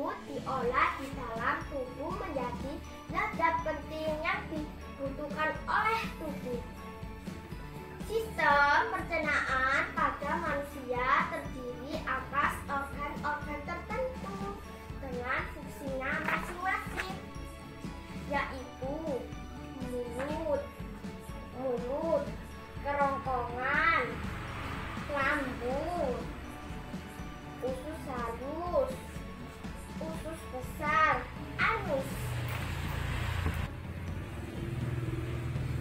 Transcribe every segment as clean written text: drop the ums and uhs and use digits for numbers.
itu diolah di dalam tubuh menjadi zat-zat penting yang dibutuhkan oleh tubuh. Sistem pencernaan pada manusia terdiri atas organ-organ tertentu dengan fungsinya masing-masing, yaitu mulut, kerongkongan, lambung, usus halus, usus besar, anus.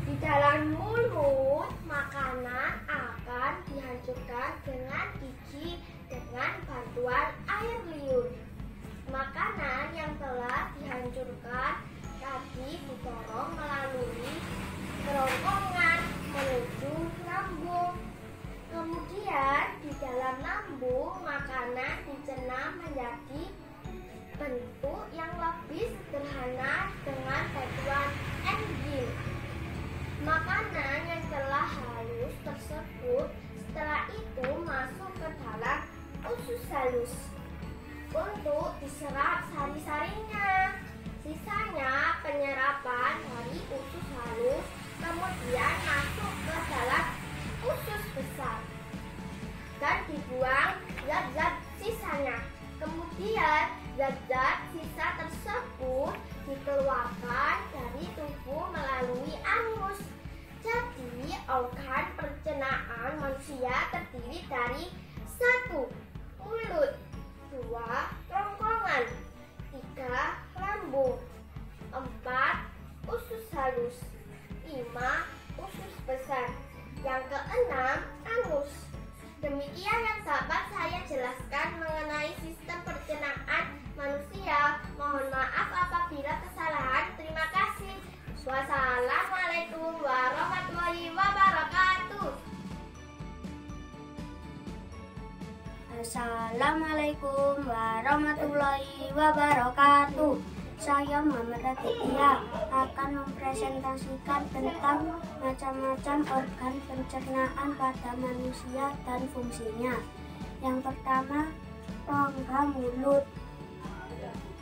Di dalam mulut, makanan akan dihancurkan dengan gigi dengan bantuan air liur. Makanan yang telah dihancurkan tadi didorong melalui kerongkongan menuju lambung. Kemudian di dalam lambung, makanan dicerna menjadi bentuk yang lebih sederhana dengan bantuan enzim. Makanan yang telah halus tersebut setelah itu masuk ke dalam usus halus untuk diserap sari-sarinya. Sisanya penyerapan dari usus halus kemudian masuk ke dalam usus besar dan dibuang zat-zat sisanya. Kemudian zat-zat sisa tersebut dikeluarkan dari tubuh melalui anus. Jadi organ pencernaan manusia terdiri dari 1. Mulut, 2. Kerongkongan, 3. Lambung, 4. Usus halus, 5. Usus besar, yang keenam anus. Demikian yang dapat saya jelaskan mengenai sistem pencernaan manusia. Mohon maaf apabila kesalahan. Terima kasih. Wassalamualaikum warahmatullahi wabarakatuh. Assalamualaikum warahmatullahi wabarakatuh. Saya Muhammad Raditya akan mempresentasikan tentang macam-macam organ pencernaan pada manusia dan fungsinya. Yang pertama, rongga mulut.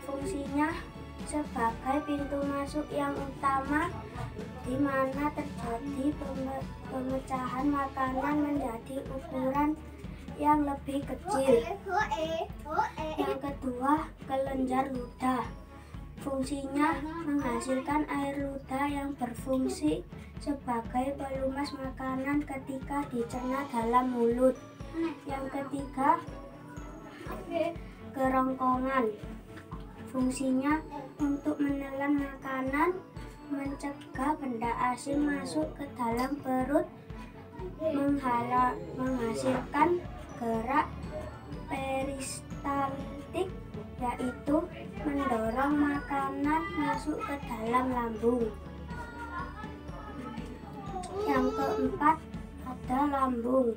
Fungsinya sebagai pintu masuk yang utama di mana terjadi pemecahan makanan menjadi ukuran yang lebih kecil. Yang kedua, kelenjar ludah. Fungsinya menghasilkan air ludah yang berfungsi sebagai pelumas makanan ketika dicerna dalam mulut. Yang ketiga, kerongkongan. Fungsinya untuk menelan makanan, mencegah benda asing masuk ke dalam perut, menghasilkan gerak peristaltik, yaitu mendorong makanan masuk ke dalam lambung. Yang keempat, ada lambung.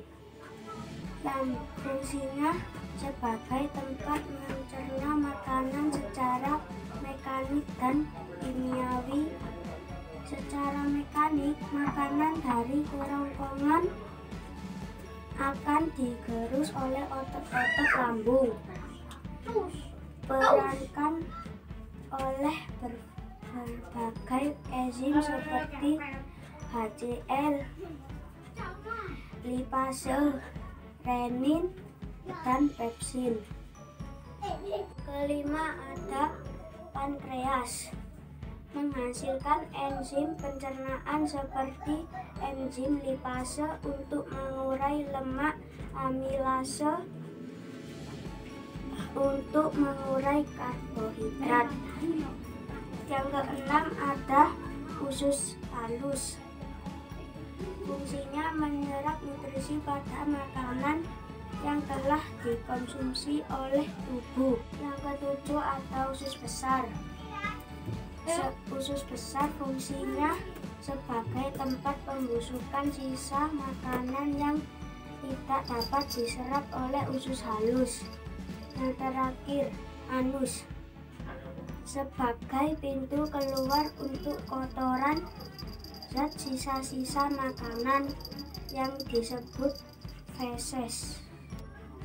Fungsinya sebagai tempat mencerna makanan secara mekanik dan kimiawi. Secara mekanik, makanan dari kerongkongan akan digerus oleh otot-otot lambung. Perankan oleh berbagai enzim seperti HCl, lipase, renin, dan pepsin. Kelima, ada pankreas. Menghasilkan enzim pencernaan seperti enzim lipase untuk mengurai lemak, amilase untuk mengurai karbohidrat. Yang keenam, ada usus halus. Fungsinya menyerap nutrisi pada makanan yang telah dikonsumsi oleh tubuh. Yang ketujuh, ada usus besar. Usus besar fungsinya sebagai tempat pembusukan sisa makanan yang tidak dapat diserap oleh usus halus. Yang terakhir, anus. Sebagai pintu keluar untuk kotoran, zat sisa-sisa makanan yang disebut feses.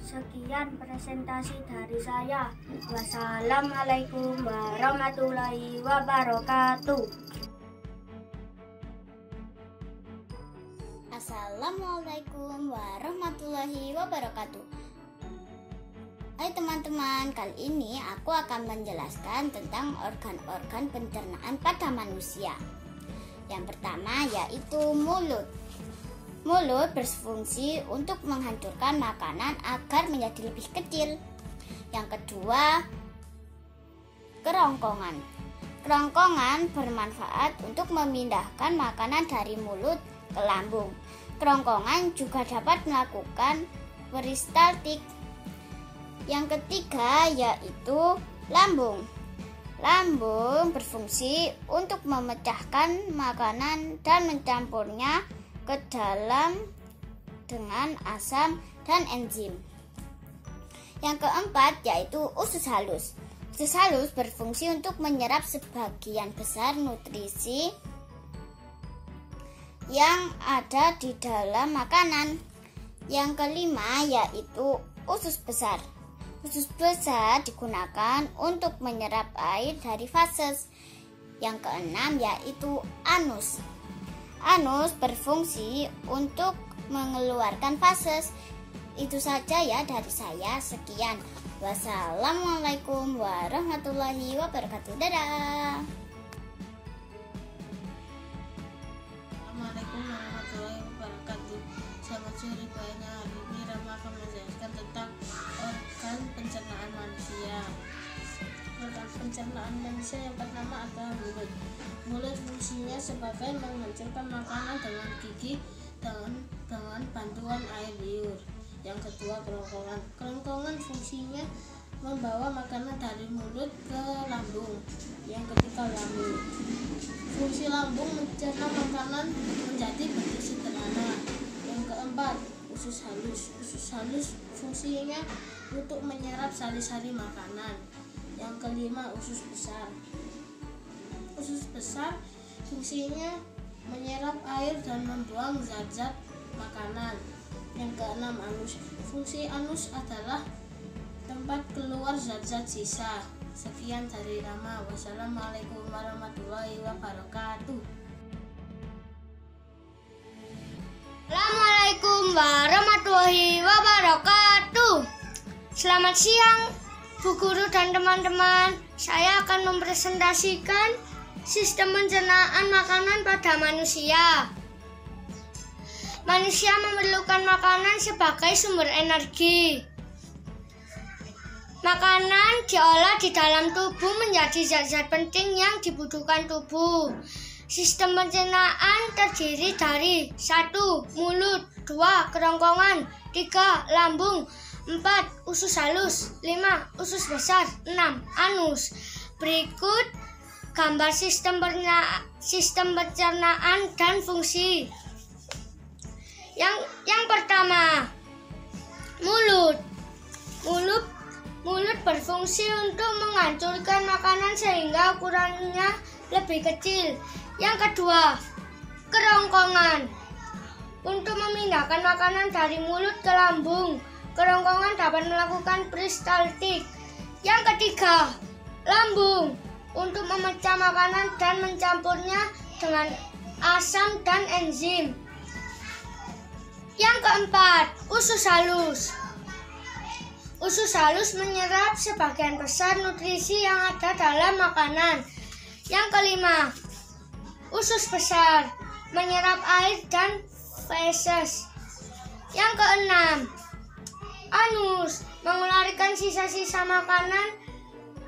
Sekian presentasi dari saya. Wassalamualaikum warahmatullahi wabarakatuh. Assalamualaikum warahmatullahi wabarakatuh. Hai teman-teman, kali ini aku akan menjelaskan tentang organ-organ pencernaan pada manusia. Yang pertama yaitu mulut. Mulut berfungsi untuk menghancurkan makanan agar menjadi lebih kecil. Yang kedua, kerongkongan. Kerongkongan bermanfaat untuk memindahkan makanan dari mulut ke lambung. Kerongkongan juga dapat melakukan peristaltik. Yang ketiga yaitu lambung. Lambung berfungsi untuk memecahkan makanan dan mencampurnya ke dalam dengan asam dan enzim. Yang keempat yaitu usus halus. Usus halus berfungsi untuk menyerap sebagian besar nutrisi yang ada di dalam makanan. Yang kelima yaitu usus besar. Usus besar digunakan untuk menyerap air dari fases. Yang keenam yaitu anus. Anus berfungsi untuk mengeluarkan fases. Itu saja ya dari saya. Sekian. Wassalamualaikum warahmatullahi wabarakatuh. Dadah. Assalamualaikum warahmatullahi wabarakatuh. Selamat sore, banyak hari ini Rama akan menjelaskan tentang organ pencernaan manusia. Organ pencernaan manusia yang pertama adalah mulut. Mulut fungsinya sebagai menghancurkan makanan dengan gigi dengan bantuan air liur. Yang kedua, kerongkongan. Kerongkongan fungsinya membawa makanan dari mulut ke lambung. Yang ketiga, lambung. Fungsi lambung mencerna makanan menjadi bentuk sederhana. Yang keempat, usus halus. Usus halus fungsinya untuk menyerap sari-sari makanan. Yang kelima, usus besar. Usus besar fungsinya menyerap air dan membuang zat-zat makanan. Yang keenam, anus. Fungsi anus adalah tempat keluar zat-zat sisa. Sekian dari Rama. Wassalamualaikum warahmatullahi wabarakatuh. Assalamualaikum warahmatullahi wabarakatuh. Selamat siang Bu Guru dan teman-teman. Saya akan mempresentasikan sistem pencernaan makanan pada manusia. Manusia memerlukan makanan sebagai sumber energi. Makanan diolah di dalam tubuh menjadi zat-zat penting yang dibutuhkan tubuh. Sistem pencernaan terdiri dari 1. Mulut, 2. Kerongkongan, 3. Lambung, 4. Usus halus, 5. Usus besar, 6. Anus. Berikut gambar sistem pencernaan dan fungsi. Yang pertama, mulut. Mulut berfungsi untuk menghancurkan makanan sehingga ukurannya lebih kecil. Yang kedua, kerongkongan. Untuk memindahkan makanan dari mulut ke lambung, kerongkongan dapat melakukan peristaltik. Yang ketiga, lambung. Untuk memecah makanan dan mencampurnya dengan asam dan enzim. Yang keempat, usus halus. Usus halus menyerap sebagian besar nutrisi yang ada dalam makanan. Yang kelima, usus besar menyerap air dan feses. Yang keenam, anus mengeluarkan sisa-sisa makanan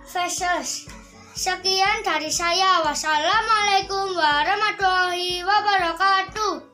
feses. Sekian dari saya. Wassalamualaikum warahmatullahi wabarakatuh.